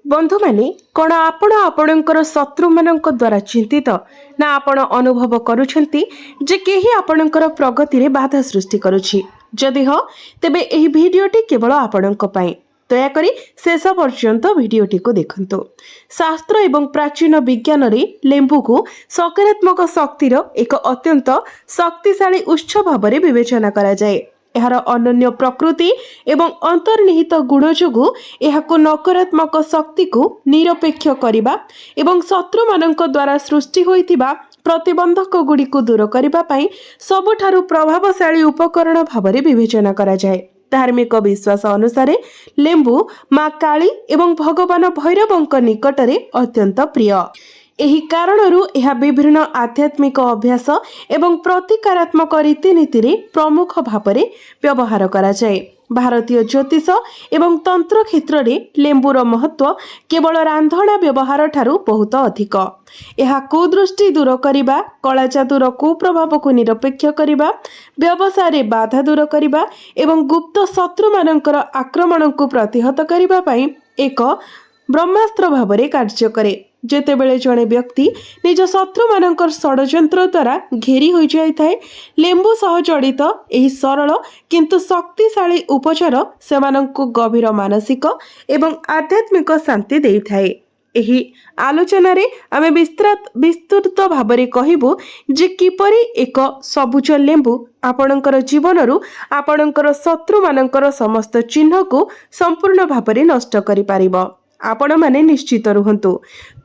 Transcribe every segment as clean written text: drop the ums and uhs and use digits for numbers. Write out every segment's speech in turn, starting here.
बंधु माने कौन आपण आपणकर शत्रु मानक द्वारा चिंतित ना आपण अनुभव करुछंती जे केही आपणकर प्रगति रे बाधा सृष्टि करुछि। जदि हो तेबे एही भिडियोटी केवल आपणक पई। दयाकरी शेष पर्यंत भिडियोटी को देखंतु। शास्त्र एवं प्राचीन विज्ञान रे लेंबू को सकारात्मक शक्तिर एक अत्यंत शक्तिशाली उत्स भाव रे विवेचना करा जाए। एहार अनन्य प्रकृति एवं अंतर्निहित गुण जोगु एहाको नकारात्मक शक्ति को निरपेक्ष करिबा एवं शत्रु मानक द्वारा सृष्टि होइतिबा प्रतिबंधक गुडी को दूर करिबा पई सबठारु प्रभावशाली उपकरण भावरे विवेचना करा जाए। धार्मिक विश्वास अनुसार लेंबू मां काली एवं भगवान भैरवंक निकटरे अत्यंत प्रिय। एही कारणरू यह विभिन्न आध्यात्मिक अभ्यास एवं प्रतिकारात्मक रीतिनीति रे प्रमुख भावरे व्यवहार करा जाए। भारतीय ज्योतिष एवं तंत्र क्षेत्र रे लेंबूर महत्व केवल रांधणा व्यवहार ठारू बहुत अधिक। यह कुदृष्टि दूर करिबा, कला जादूर कुप्रभाव को निरपेक्ष करिबा, व्यवसाय रे बाधा दूर करिबा एवं गुप्त शत्रु मानकर आक्रमण को प्रतिहत करिबा पई एक ब्रह्मास्त्र भावरे कार्य करे। जेतेबेले जड़े व्यक्ति निज शत्रु मानकर षड्यंत्र द्वारा घेरी हो जाए लेंबू सह जड़ित एही सरल किंतु शक्तिशाली उपचार सेमानंकु गभीर मानसिक एवं आध्यात्मिक शांति देइथाए। एही आलोचना रे आमे विस्तृत भाबरे कहिबु जे किपरि एक सबुज लेंबू आपणकर जीवनरू आपणकर शत्रु मानकर समस्त चिन्ह को संपूर्ण भाबरे नष्ट करि पारिबो। आपण माने निश्चित रुहंतु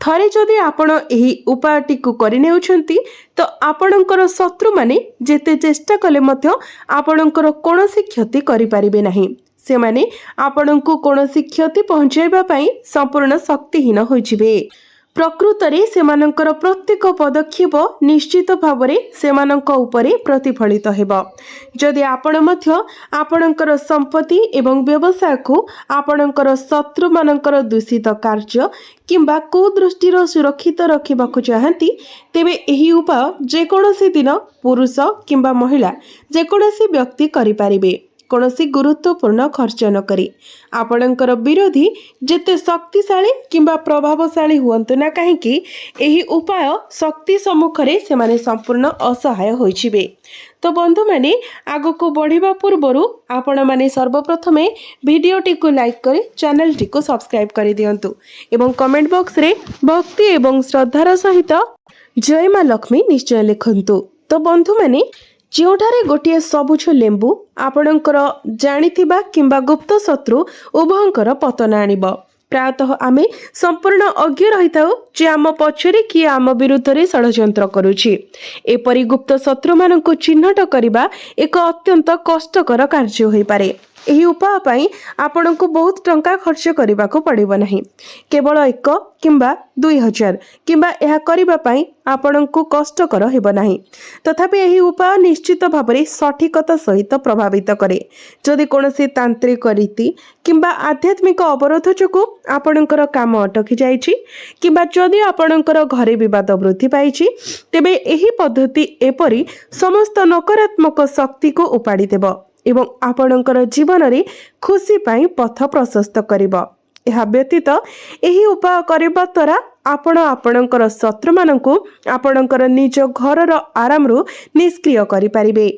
थरे जदि आपण एही उपायटी को करिनेउछंती तो आपणकर शत्रु माने जेते चेष्टा कले मध्य आपणकर कोनोसी क्षति करि पारिबे नाही। से माने आपणको कोनोसी क्षति पहुंचाइबा पई संपूर्ण शक्तिहीन होइजिबे। प्रकृत रे सेमानंकर प्रत्येक पदक्षेप निश्चित भावरे सेमानंक उपरे प्रतिफलित हेबो। जदि आपण मध्य आपणकर संपत्ति एवं व्यवसाय को आपणकर शत्रु मानकर दूषित कार्य किंबा कुदृष्टिर सुरक्षित रखिबाकु चाहंती तेबे एही उपाय जेकोनोसी दिन पुरुष किंबा महिला जेकोनोसी व्यक्ति करि पारिबे। कौनसी गुरुत्वपूर्ण खर्च न करी आपणकर विरोधी जेते शक्तिशाली किंबा प्रभावशाली हुअंतु ना कहीं एही उपाय शक्ति सम्मुखरे से माने संपूर्ण असहाय होइछिबे। तो बंधु माने आगो को बढ़िबा पूर्वरु आपण माने सर्वप्रथमे वीडियोटी को लाइक करी चैनल टी को सब्सक्राइब करि दियंतु एवं कमेंट बॉक्स रे भक्ति एवं श्रद्धार सहित जय मां लक्ष्मी निश्चय लिखंतु। तो बंधु माने जोठारे गोटे सबुज लेंबू आपणकर जानिथिबा किंबा गुप्त शत्रु उभयंकर पतन आनिब। प्रायतः आमे संपूर्ण अज्ञ रहिताउ जे आम पछरे कि आम विरुद्ध रे षड्यंत्र करूछि। एपरि गुप्त शत्रु मानक चिन्हट करिबा एक अत्यंत कष्टकर कार्य होई पारे। एही उपाय पई आपनको बहुत टंका खर्च करबा को पड़िबो नाही। केवल 1 किंबा 2000 किंबा एहा करिबा पई आपनको कष्टकर हेबो नाही। तथापि एही उपाय निश्चित भाबरे सठिकता सहित प्रभावित करे। जदि कोनोसी तांत्रिक रीति किंबा आध्यात्मिक अवरोध जोगु आपणकर काम अटकी जाइछि किंबा जदि आपणकर घरे विवाद वृद्धि पाइछि तेबे एही पद्धति एपरि समस्त नकारात्मक शक्ति को उपाड़ी देबो एवं आपणकर जीवन रे खुशी पाई पथ प्रशस्त करिबो। एहा व्यतीत एही उपाय करिबा द्वारा आपण आपणकर शत्रु मानकु आपणकर निज घरर आरामरु निष्क्रिय करि पारिबे।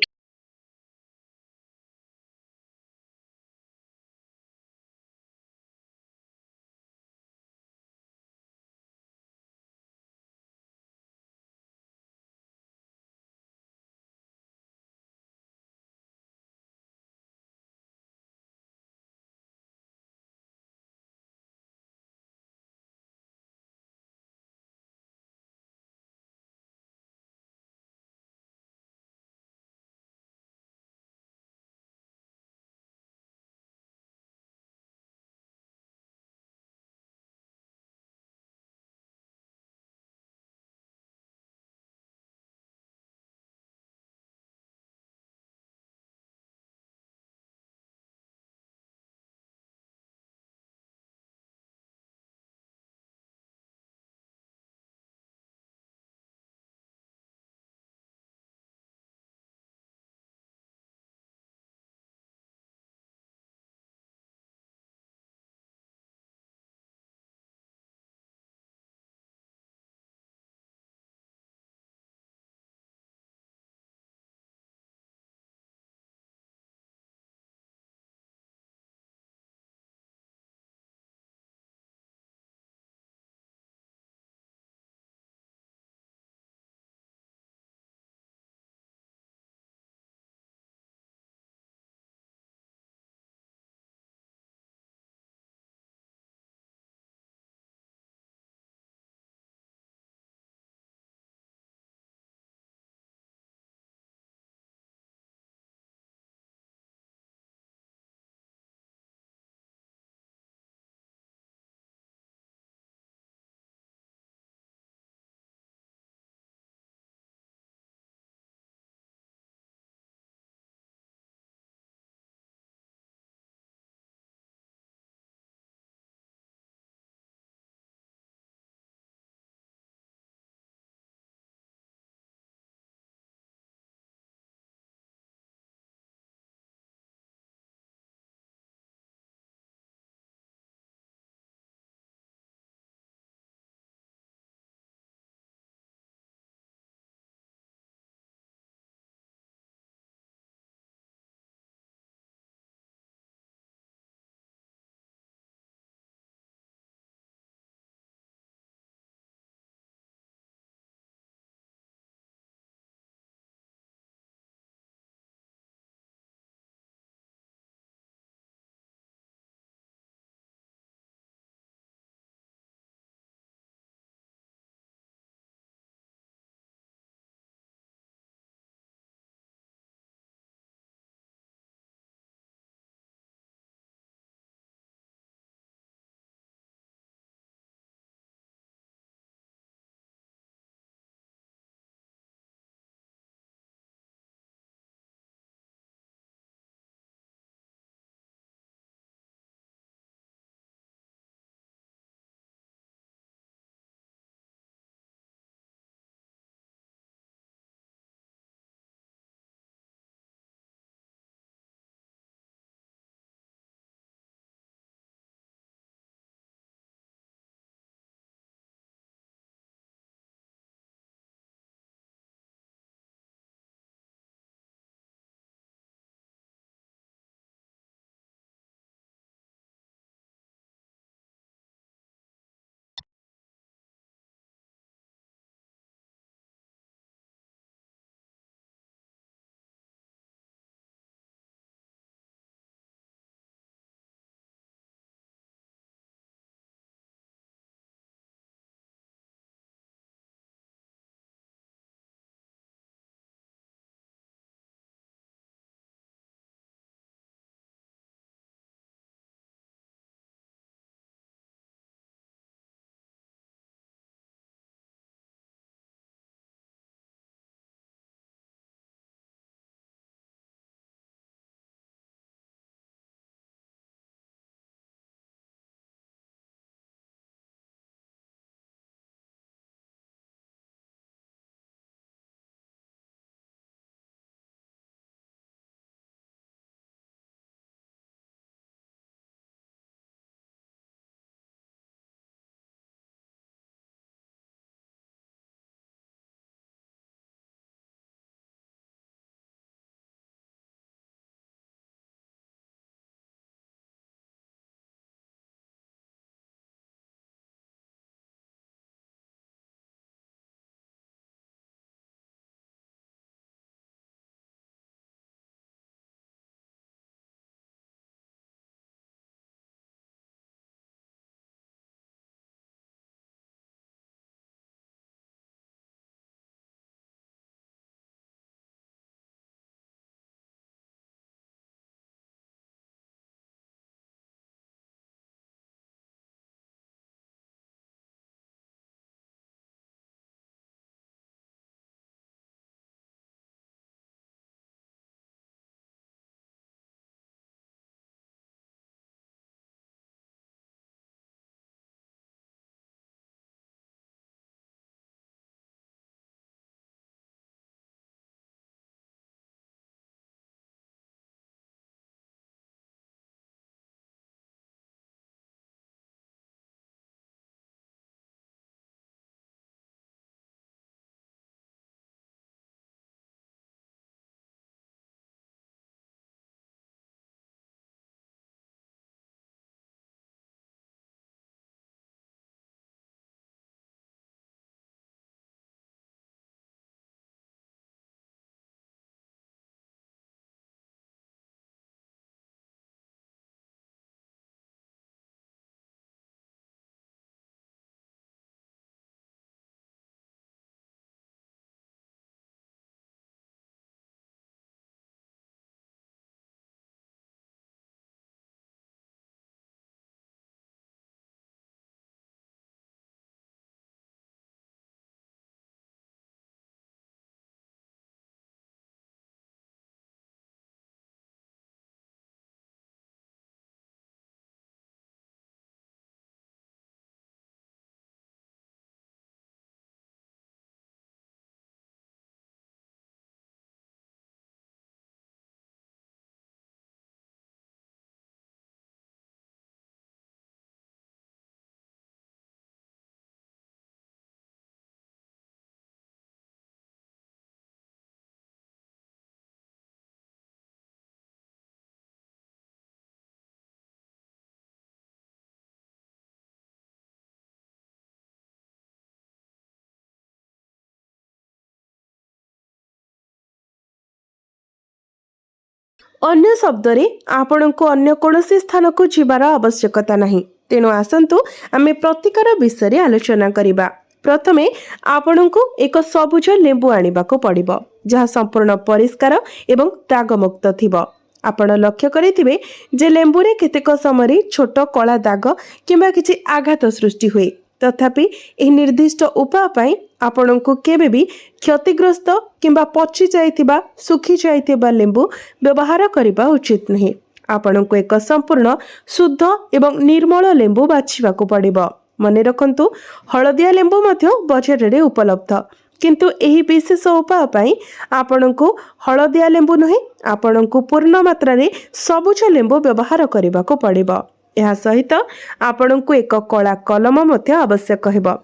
अन्य शब्दरे आपणको अन्य कौनसी स्थान को जीवार आवश्यकता नहीं। तेणु आसंतु आमे प्रतिकार विषय आलोचना करिबा। प्रथमे आपणको एक सबुज लेंबू आनिबाको पड़िबो जहाँ संपूर्ण परिष्कार एवं दागमुक्त थिबो। आपण लक्ष्य करिथिबे जे लेंबुरे केतेक समय छोट कला दाग किंबा किछि आघात सृष्टि हुए, तथापि एही निर्दिष्ट उपाय पई आपणको केबे भी क्षतिग्रस्त किंबा पची जाइथिबा सुखी जाइथिबा लेंबू व्यवहार करिबा उचित नहीं। आपणको एक संपूर्ण शुद्ध एवं निर्मल लेंबू बाछिबाको पड़िबो। मने रखंतु हळदिया लेंबू मध्य बजार रे उपलब्ध, किंतु एही विशेष उपाय पई आपणको हळदिया लेंबू नहीं, आपणको पूर्ण मात्रा रे सबुज लेंबू व्यवहार करिबाको पड़िबो। एहा सहित आपणको एक कला कलम मध्य आवश्यक हेबो।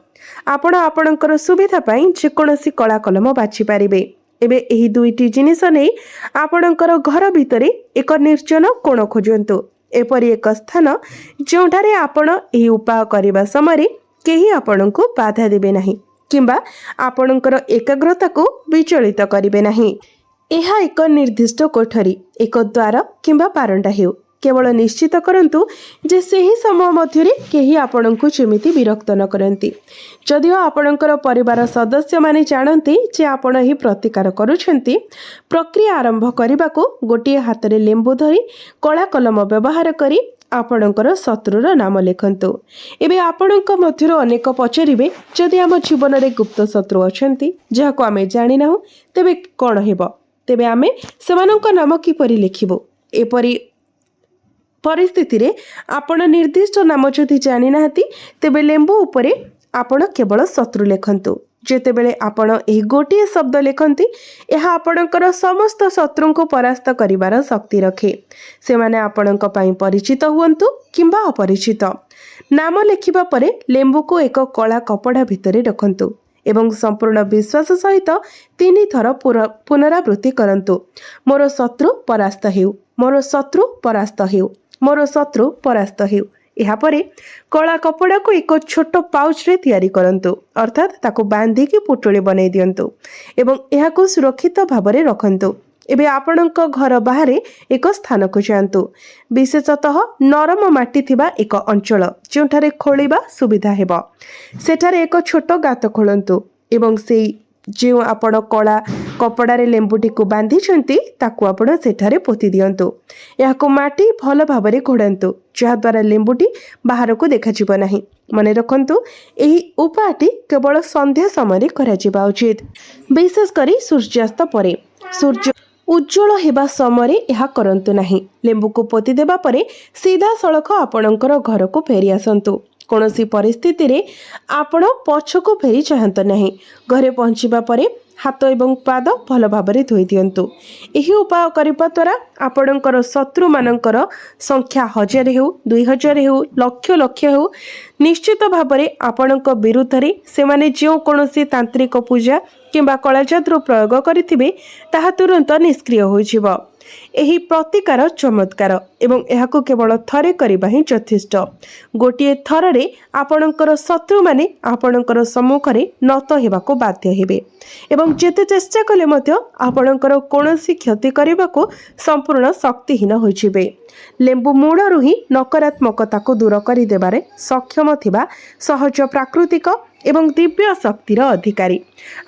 आपण आपणकर सुविधा पई जेकोनोसी कला कलम बाछि पारिबे। एबे एही दुईटी जिनिस नै आपणकर घर भितरे एक निर्जन कोण खोजंतु। एपरि एक स्थान जोंठारे आपण एही उपाय करिबा समय केही आपणको बाधा देबे नाही किंबा आपणकर एकाग्रता को विचलित करिबे नाही। एहा एक निर्दिष्ट कोठरी, एक द्वार किंबा पारंडा हेउ। केवल निश्चित करंतु जे सही समय मध्यरे केही आपणको जेमिति विरक्त न करंती। जदिओ आपणकर परिवार सदस्य माने जानते जे आपण ही प्रतिकार करूछंती, प्रक्रिया आरंभ करबाको गोटिए हातरे लेंबू धरी कला कलम व्यवहार करी आपणकर शत्रुर नाम लेखंतु। एबे आपणक मध्यरो अनेक पचारिबे जदि आम जीवन रे गुप्त शत्रु अछंती जाहाको आमे जानि नाहु तेबे कोन हेबो, तेबे आमे सेमानक नाम किपरि लिखिबो। एपरि परिस्थिति रे आपण निर्दिष्ट नाम जदि जानि नाहती तेबे लेंबू उपरे आपण केवल शत्रु लेखंतु। जेतेबेले आपण एही गोटिए शब्द लेखंती एहा आपणकर समस्त शत्रु को परास्त करिवार शक्ति रखे। से माने आपणक पई परिचित हुअंतु किंबा अपरिचित। नाम लेखिबा परे लेंबू को एक कला कपड़ा भितरे रखंतु एवं संपूर्ण विश्वास सहित 3 थर पुनरावृत्ति करंतु। मोर शत्रु परास्त हेउ, मोर शत्रु परास्त हेउ, मोर शत्रु परास्त हेउ। यहाँ परे कला कपड़ा को एक छोट पाउच रे तैयारी करंतु, अर्थात ताको बांधी की पुटुली बनै दियंतु एवं एहा को सुरक्षित भाबरे रखंतु। एबे आपणक घर बाहरे एक स्थान को जांतु, विशेषतः नरम माटी थिबा एक अंचल जोंठारे खोलिबा सुविधा हेबो। सेठारे एक छोट गात खोलंतु एवं सेई जो आपण कला कपड़ा रे लेंबुटी को बांधी छंती ताकू आपण सेठारे पोती दियंतु। या को माटी भल भाबरे घोड़ांतु जहा द्वारा लेंबुटी बाहर को देखा जिवो नाही। मने रखंतु एही उपायटी केवल संध्या समय करा जिबा उचित, विशेष करी सूर्यास्त परे। सूर्य उज्जवल हेबा समय यह करंतु नाही। लेंबू को पोती देबा परे सीधा सड़क आपणकर घर को फेरी आसंतु। कौनसी परिस्थिति रे आपण पछको फेरी चाहंत नाही। घरे पहुंचीबा परे हाथ एवं पाद भल भाबरे धोई दियंतु। एही उपाय करिबा द्वारा आपणकर शत्रु मानकर संख्या 1000 हेउ 2000 हेउ लक्ष लक्ष हेउ निश्चित भाबरे आपणक विरुद्ध रे सेमाने जो कौनसी तांत्रिक पूजा किंबा कला जादू प्रयोग करिथिबे ताहा तुरंत निष्क्रिय होई जिवो। एही प्रतिकार चमत्कार एवं एहाको केवल थरे करिबा ही यथेष्ट। गोटिए थररे आपणकर शत्रु माने आपणकर सम्मुखरे नत हेबाको बाध्य हेबे एवं जेते चेष्टा कले मध्य आपणकर कोनोसी क्षति करिबाको संपूर्ण शक्तिहीन होई जिवे। लेंबू मूळरू ही नकारात्मकता को दूर करि देबारे सक्षम थिबा सहज प्राकृतिक एवं दिव्य शक्तिर अधिकारी।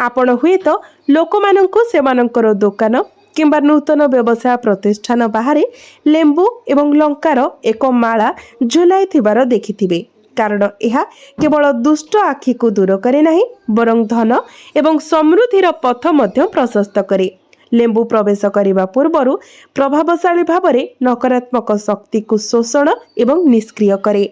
आपण हुए तो लोकमानंकु सेमानंकर दुकान किंबा नूतन व्यवसाय प्रतिष्ठान बाहरे लेंबू एवं लंकार एक माला झुलाई थिबार देखिथिबे, कारण यह केवल दुष्ट आखि को दूर करे नहीं बरं धन एवं समृद्धिर पथ मध्य प्रशस्त करे। लेंबू प्रवेश करने पूर्व प्रभावशाली भावरे नकारात्मक शक्ति को शोषण एवं निष्क्रिय करे।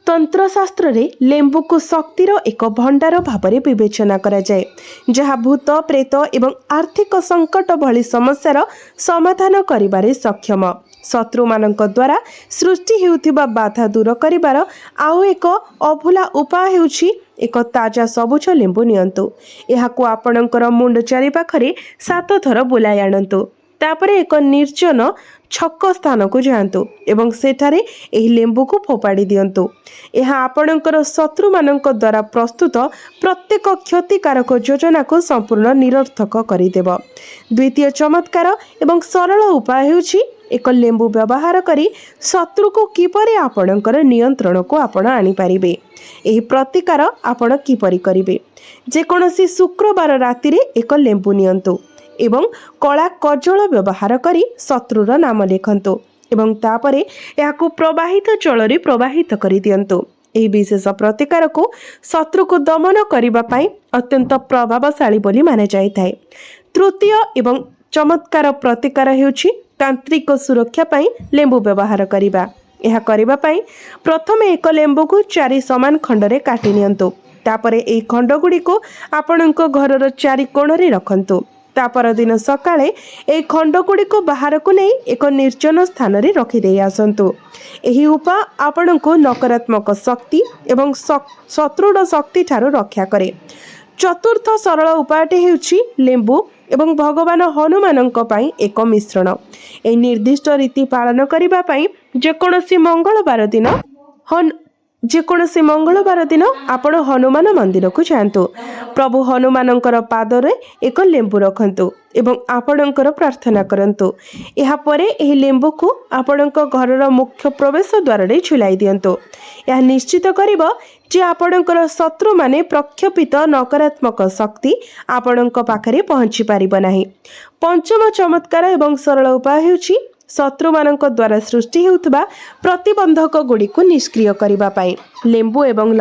तंत्रशास्त्र रे लेंबू को शक्तिर एक भंडार भावरे विवेचना करा जाए, जहाँ भूत प्रेत एवं आर्थिक संकट भली समस्यार समाधान करिबारे सक्षम। शत्रु मानक द्वारा सृष्टि हेउथिबा बाधा दूर करिबार आउ एक अभूला उपाय हेउछि एक ताजा सबुज लेंबू नियंतु। एहाकु आपणकर मुंड चारि पाखरे 7 थर बुलाई आनंतु। तापरे एक निर्जन छक स्थान को जातु एवं सेठारे एही लेंबू को फोपाड़ी दियंतु। यह आपणकर शत्रु मानक द्वारा प्रस्तुत प्रत्येक क्षतिकारक योजना को संपूर्ण निरर्थक करदेव। द्वितीय चमत्कार एवं सरल उपाय हेउछि एक लेंबू व्यवहार करी शत्रु को किपरि आपणकर नियंत्रण को आपण आनी पारिबे। एही प्रतिकार आपण किपरि करिवे। जेकोसी शुक्रवार राति रे एक लेंबू नियंतु एवं कला कजल व्यवहार करी शत्रुर नाम लिखंतु एवं तापरे याकू प्रवाहित जल प्रवाहित करि दियंतु। एही विशेष प्रतिकार को शत्रु को दमन करिबा पई अत्यंत प्रभावशाली बोली माने जाइथाय। तृतीय एवं चमत्कार प्रतिकार हेउछि तांत्रिक सुरक्षा पई लेंबू व्यवहार करिबा। यह करिबा पई प्रथमे एक लेंबू को 4 समान खंडरे काटि नियंतु। तापरे एही खंड गुडी को आपणक घरर 4 कोण रे रखंतु। तापर दिन सकाळे एही खंड गुडी को बाहर को नै एक निर्जन स्थान रे रखि देई आसंतु। एही उपाय आपणको नकारात्मक शक्ति एवं शत्रुड शक्ति ठारो रक्षा करे। चतुर्थ सरल उपायटे हेउछि लेंबू एवं भगवान हनुमानंक पई एक मिश्रण। ए निर्दिष्ट रीति पालन करिबा पई जेकोसी मंगलवार दिन आपण हनुमान मंदिर को जातु। प्रभु हनुमानंकर पादरे एक लेंबू रखंतु एवं आपणकर प्रार्थना करंतु। एहा परे एही लेंबू को आपणक घरर मुख्य प्रवेश द्वार रे झुलाई दियंतु। यह निश्चित करिबो जे आपणकर शत्रु माने प्रक्षेपित नकारात्मक शक्ति आपणक पाखरे पहुंची पारिबो नाही। पंचम चमत्कार एवं सरल उपाय हेउछि शत्रु मानक द्वारा सृष्टि हेउथबा प्रतिबंधक गुडी को निष्क्रिय करिबा पई लेंबू एवं